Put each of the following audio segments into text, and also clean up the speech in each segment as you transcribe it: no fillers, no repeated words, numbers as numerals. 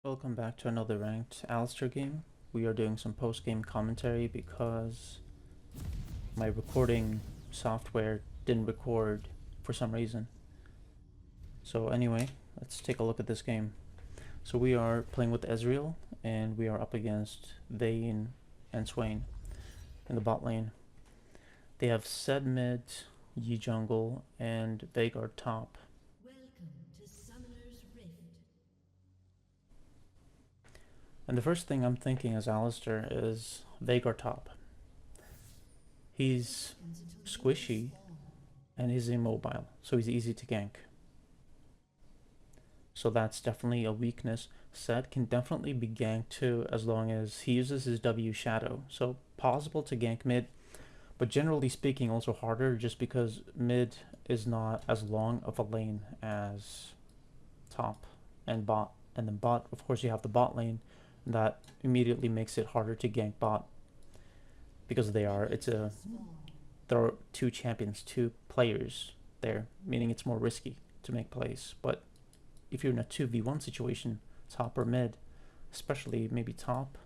Welcome back to another ranked Alistar game. We are doing some post-game commentary because my recording software didn't record for some reason. So anyway, let's take a look at this game. So we are playing with Ezreal and we are up against Vayne and Swain in the bot lane. They have Zed mid, Yi jungle, and Veigar top. And the first thing I'm thinking as Alistar is Veigar top. He's squishy and he's immobile, so he's easy to gank. So that's definitely a weakness. Zed can definitely be ganked too as long as he uses his W shadow. So possible to gank mid, but generally speaking also harder just because mid is not as long of a lane as top and bot. And then bot, of course you have the bot lane, that immediately makes it harder to gank bot because there are two champions, two players there, meaning it's more risky to make plays. But if you're in a 2v1 situation, top or mid, especially maybe top,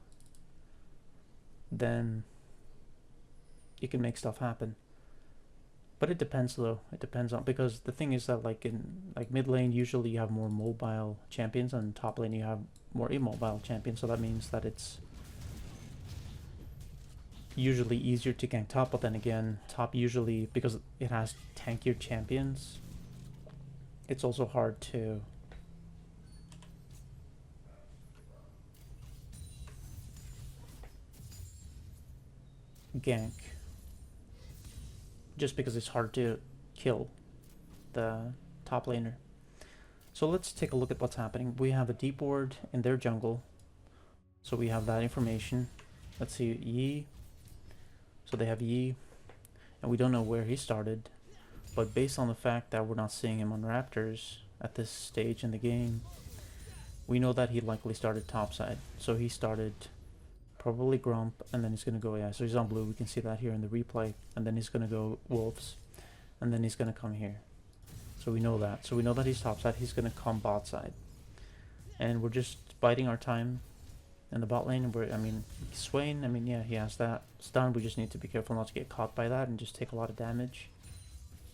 then you can make stuff happen. But it depends though. It depends on, because the thing is that in mid lane usually you have more mobile champions and top lane you have more immobile champions, so that means that it's usually easier to gank top, but then again, top usually, because it has tankier champions, it's also hard to gank just because it's hard to kill the top laner. So let's take a look at what's happening. We have a deep ward in their jungle, so we have that information. Let's see, Yi. So they have Yi, and we don't know where he started, but based on the fact that we're not seeing him on Raptors at this stage in the game, we know that he likely started topside. So he started probably Grump, and then he's going to go, yeah, so he's on blue, we can see that here in the replay, and then he's going to go Wolves, and then he's going to come here. So we know that. So we know that he's topside, he's going to come bot side. And we're just biding our time in the bot lane. Swain, yeah, he has that stun, we just need to be careful not to get caught by that and just take a lot of damage.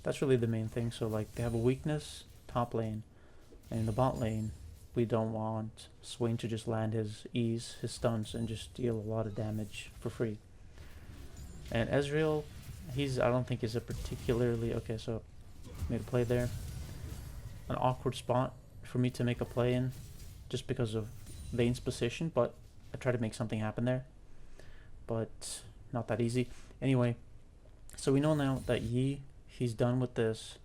That's really the main thing. So they have a weakness, top lane, and in the bot lane, we don't want Swain to just land his E's, his stuns, and just deal a lot of damage for free. And Ezreal, I don't think he's a particularly, okay, so made a play there. An awkward spot for me to make a play in, just because of Vayne's position, but I try to make something happen there. But not that easy. Anyway, so we know now that Yi, he's done with this.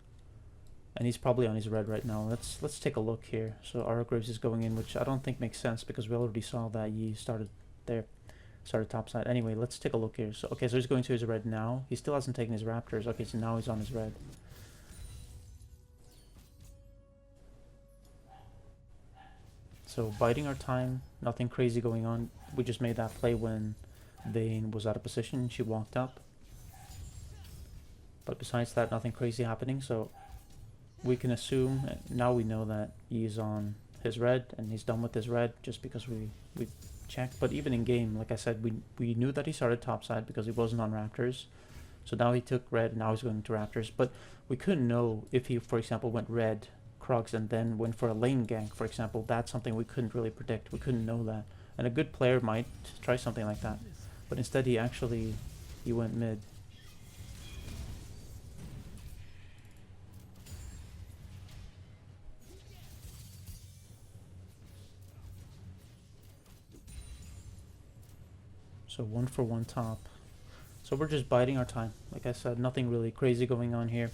And he's probably on his red right now. Let's take a look here. So Graves is going in, which I don't think makes sense because we already saw that Yi started there, started topside. Anyway, let's take a look here. So okay, so he's going to his red now. He still hasn't taken his Raptors. Okay, so now he's on his red. So biding our time, nothing crazy going on. We just made that play when Vayne was out of position. She walked up. But besides that, nothing crazy happening. So we can assume, now we know that he's on his red and he's done with his red just because we checked. But even in game, like I said, we knew that he started topside because he wasn't on Raptors. So now he took red and now he's going to Raptors. But we couldn't know if he, for example, went red, Krugs, and then went for a lane gank, for example. That's something we couldn't really predict. We couldn't know that. And a good player might try something like that. But instead he went mid. So 1-for-1 top. So we're just biding our time. Like I said, nothing really crazy going on here.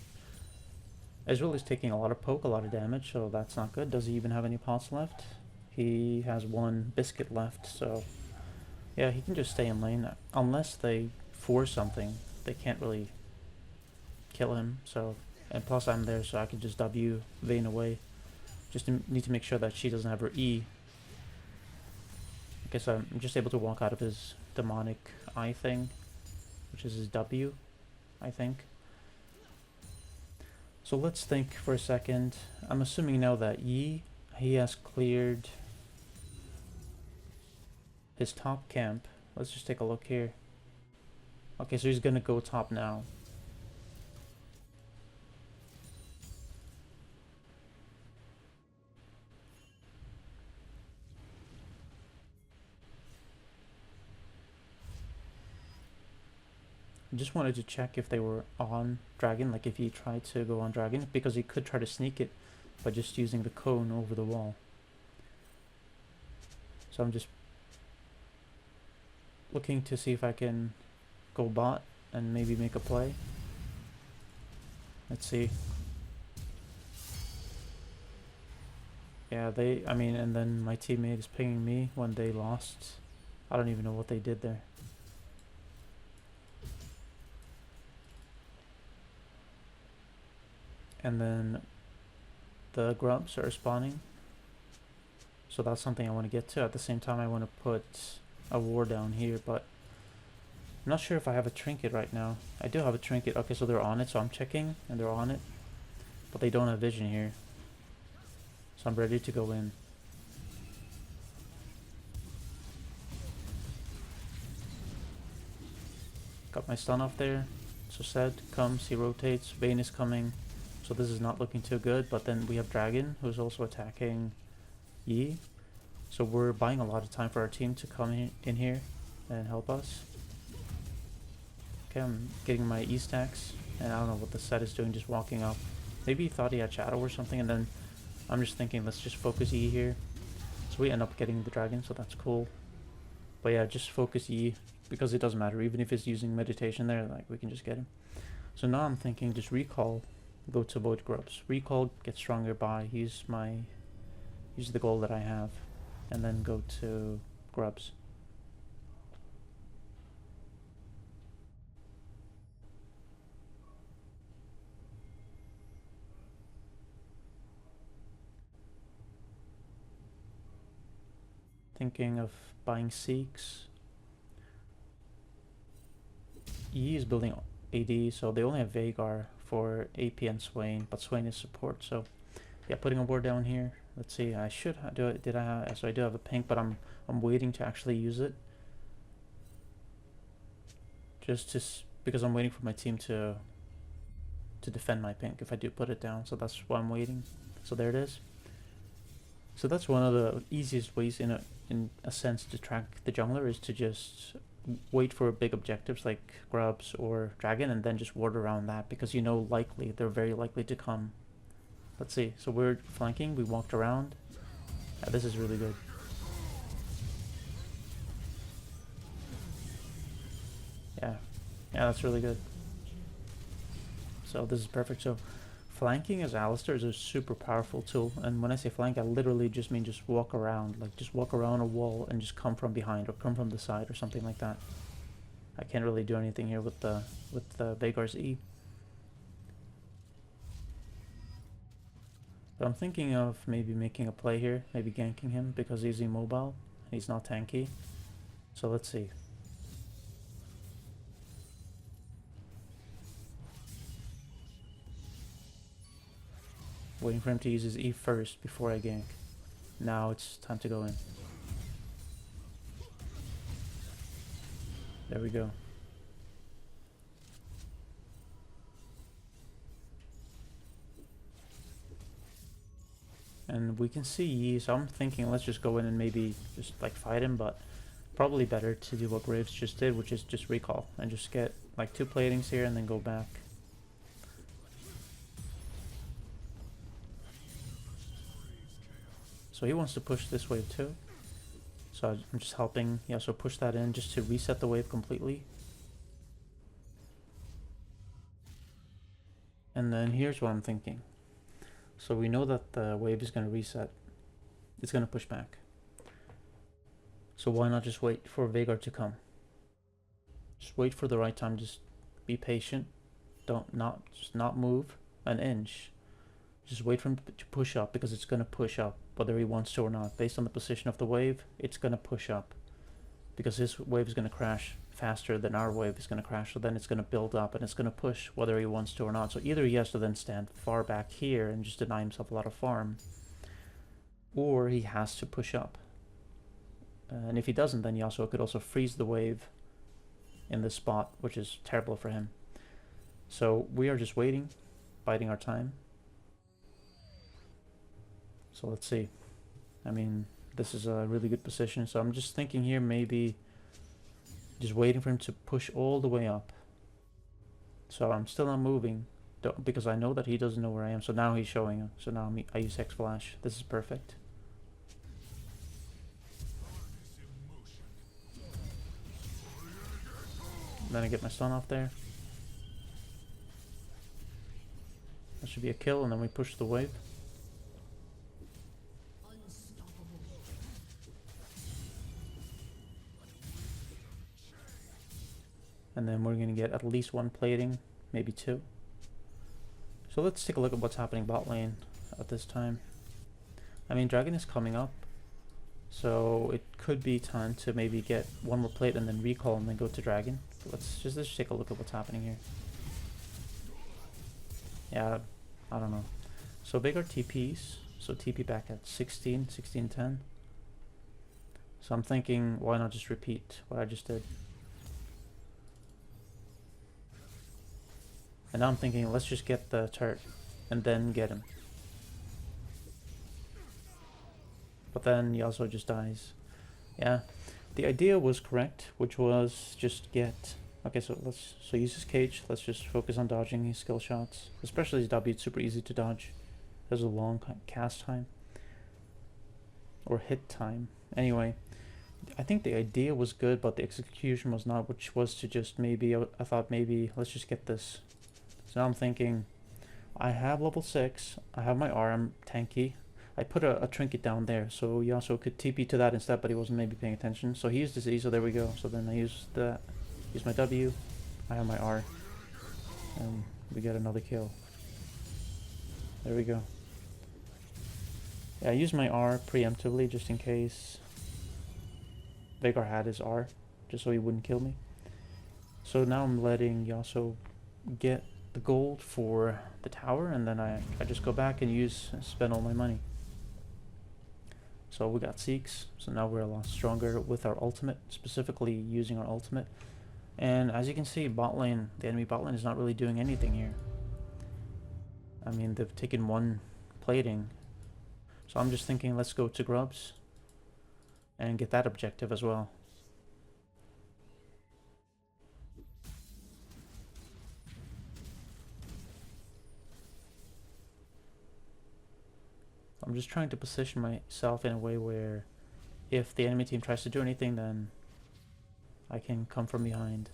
Ezreal is taking a lot of poke, a lot of damage, so that's not good. Does he even have any pots left? He has one biscuit left, so yeah, he can just stay in lane. Unless they force something, they can't really kill him. So, and plus I'm there, so I can just W Vayne away. Just need to make sure that she doesn't have her E. Okay, so I'm just able to walk out of his demonic eye thing, which is his W, I think. So let's think for a second. I'm assuming now that Yi, he has cleared his top camp. Let's just take a look here. Okay, so he's gonna go top now. Just wanted to check if they were on dragon, like if he tried to go on dragon, because he could try to sneak it by just using the cone over the wall. So I'm just looking to see if I can go bot and maybe make a play. Let's see. Yeah, I mean, and then my teammate is pinging me when they lost. I don't even know what they did there. And then the grubs are spawning. So that's something I want to get to. At the same time, I want to put a war down here, but I'm not sure if I have a trinket right now. I do have a trinket. Okay, so they're on it, so I'm checking, and they're on it. But they don't have vision here. So I'm ready to go in. Got my stun off there. So Zed comes, he rotates, Vayne is coming. So this is not looking too good, but then we have Dragon, who's also attacking Yi. So we're buying a lot of time for our team to come in here and help us. Okay, I'm getting my E stacks, and I don't know what the Zed is doing, just walking up. Maybe he thought he had Shadow or something, and then I'm just thinking, let's just focus E here. So we end up getting the Dragon, so that's cool. But yeah, just focus E, because it doesn't matter. Even if he's using meditation there, like, we can just get him. So now I'm thinking, just recall, go to Void Grubs. Recall, get stronger by, use the goal that I have. And then go to Grubs. Thinking of buying Seeks. Yi is building AD, so they only have Veigar for AP and Swain, but Swain is support, so yeah, putting a ward down here. Let's see, I should do it. Did I have, so I do have a pink, but I'm waiting to actually use it. Because I'm waiting for my team to defend my pink if I do put it down, so that's why I'm waiting. So there it is. So that's one of the easiest ways in a sense to track the jungler, is to just wait for big objectives like grubs or dragon and then just ward around that, because you know likely they're very likely to come. Let's see, so we're flanking, we walked around. Yeah, this is really good. Yeah, that's really good. So this is perfect. So flanking as Alistar is a super powerful tool, and when I say flank, I literally just mean just walk around, like just walk around a wall and just come from behind or come from the side or something like that. I can't really do anything here with the Veigar's E. But I'm thinking of maybe making a play here, maybe ganking him because he's immobile, he's not tanky. So let's see. Waiting for him to use his E first before I gank. Now it's time to go in. There we go. And we can see Yi, so I'm thinking let's just go in and maybe just like fight him, but probably better to do what Graves just did, which is just recall and just get like 2 platings here and then go back. So he wants to push this wave too. So I'm just helping, yeah, so push that in just to reset the wave completely. And then here's what I'm thinking. So we know that the wave is going to reset. It's going to push back. So why not just wait for Veigar to come? Just wait for the right time, just be patient. Just not move an inch. Just wait for him to push up, because it's going to push up whether he wants to or not. Based on the position of the wave, it's going to push up because his wave is going to crash faster than our wave is going to crash. So then it's going to build up and it's going to push whether he wants to or not. So either he has to then stand far back here and just deny himself a lot of farm, or he has to push up. And if he doesn't, then Yasuo could also freeze the wave in this spot, which is terrible for him. So we are just waiting, biding our time. So let's see. I mean, this is a really good position. So I'm just thinking here, maybe just waiting for him to push all the way up. So I'm still not moving because I know that he doesn't know where I am. So now he's showing. So now I use X Flash. This is perfect. Then I get my stun off there. That should be a kill, and then we push the wave. And then we're going to get at least one plating, maybe two. So let's take a look at what's happening bot lane at this time. I mean, Dragon is coming up, so it could be time to maybe get one more plate and then recall and then go to Dragon. Let's just take a look at what's happening here. Yeah, I don't know. So bigger TPs, so TP back at 16, 16, 10. So I'm thinking, why not just repeat what I just did? And now I'm thinking, let's just get the turret and then get him. But then he also just dies. Yeah, the idea was correct, which was just get... Okay, so use his cage. Let's just focus on dodging his skill shots. Especially his W, it's super easy to dodge. There's a long cast time. Or hit time. Anyway, I think the idea was good, but the execution was not, which was to just maybe... I thought maybe, let's just get this. So now I'm thinking, I have level 6, I have my R, I'm tanky. I put a trinket down there, so he also could TP to that instead, but he wasn't maybe paying attention. So he used his E, so there we go. So then I use my W, I have my R, and we get another kill. There we go. Yeah, I used my R preemptively just in case Veigar had his R, just so he wouldn't kill me. So now I'm letting Yasuo get the gold for the tower, and then I just go back and spend all my money. So we got Seeks, so now we're a lot stronger with our ultimate, specifically using our ultimate. And as you can see, bot lane, the enemy bot lane is not really doing anything here. I mean, they've taken one plating. So I'm just thinking, let's go to Grubs and get that objective as well. I'm just trying to position myself in a way where if the enemy team tries to do anything, then I can come from behind.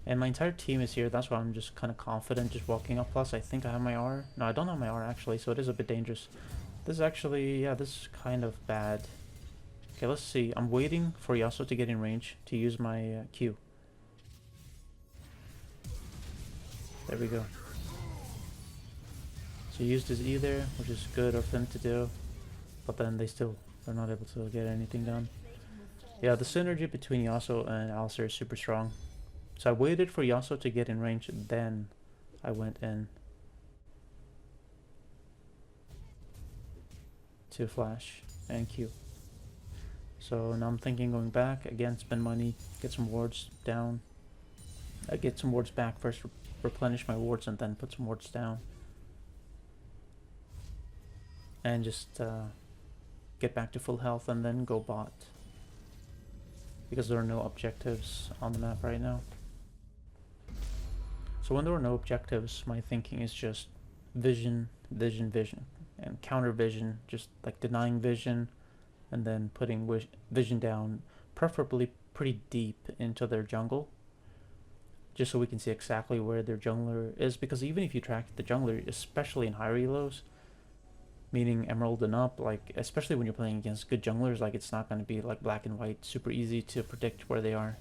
And my entire team is here, that's why I'm just kind of confident just walking up. Plus I think I have my R. No, I don't have my R actually, so it is a bit dangerous. This is actually, yeah, this is kind of bad. Okay, let's see. I'm waiting for Yasuo to get in range to use my Q. There we go. So he used his E there, which is good of him to do, but then they're not able to get anything done. Yeah, the synergy between Yasuo and Alistar is super strong. So I waited for Yasuo to get in range, then I went in to flash and Q. So now I'm thinking going back, again spend money, get some wards down. I get some wards back first, replenish my wards, and then put some wards down. And just get back to full health and then go bot. Because there are no objectives on the map right now. So when there are no objectives, my thinking is just vision, vision, vision. And counter vision, just like denying vision and then putting vision down, preferably pretty deep into their jungle. Just so we can see exactly where their jungler is. Because even if you track the jungler, especially in high relos, meaning emerald and up, like especially when you're playing against good junglers, like it's not going to be like black and white, super easy to predict where they are.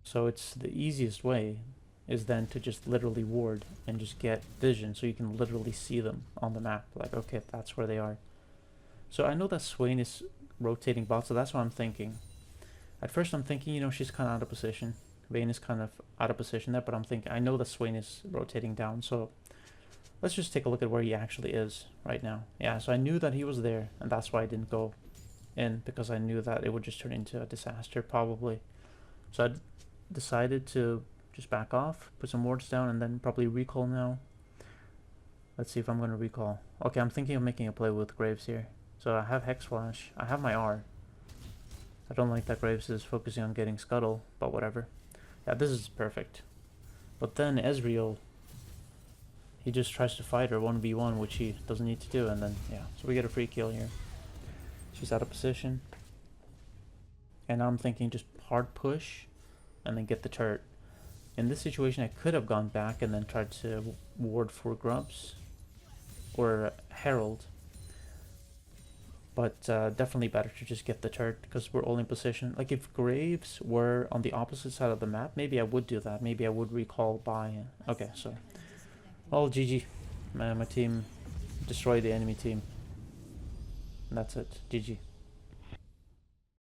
So it's the easiest way is then to just literally ward and just get vision so you can literally see them on the map, like okay, that's where they are. So I know that Swain is rotating bot, so that's what I'm thinking. At first I'm thinking, you know, she's kind of out of position, Vayne is kind of out of position there, but I'm thinking I know that Swain is rotating down, so let's just take a look at where he actually is right now. Yeah, so I knew that he was there, and that's why I didn't go. in because I knew that it would just turn into a disaster probably. So I decided to just back off, put some wards down, and then probably recall now. Let's see if I'm going to recall. Okay, I'm thinking of making a play with Graves here. So I have Hex Flash. I have my R. I don't like that Graves is focusing on getting Scuttle, but whatever. Yeah, this is perfect. But then Ezreal, he just tries to fight her 1v1, which he doesn't need to do, and then, yeah. So we get a free kill here. She's out of position. And now I'm thinking just hard push, and then get the turret. In this situation, I could have gone back and then tried to ward for Grubs or Herald. But definitely better to just get the turret because we're all in position. Like if Graves were on the opposite side of the map, maybe I would do that. Maybe I would recall by. Okay, so. Well, GG. My team destroyed the enemy team. And that's it. GG.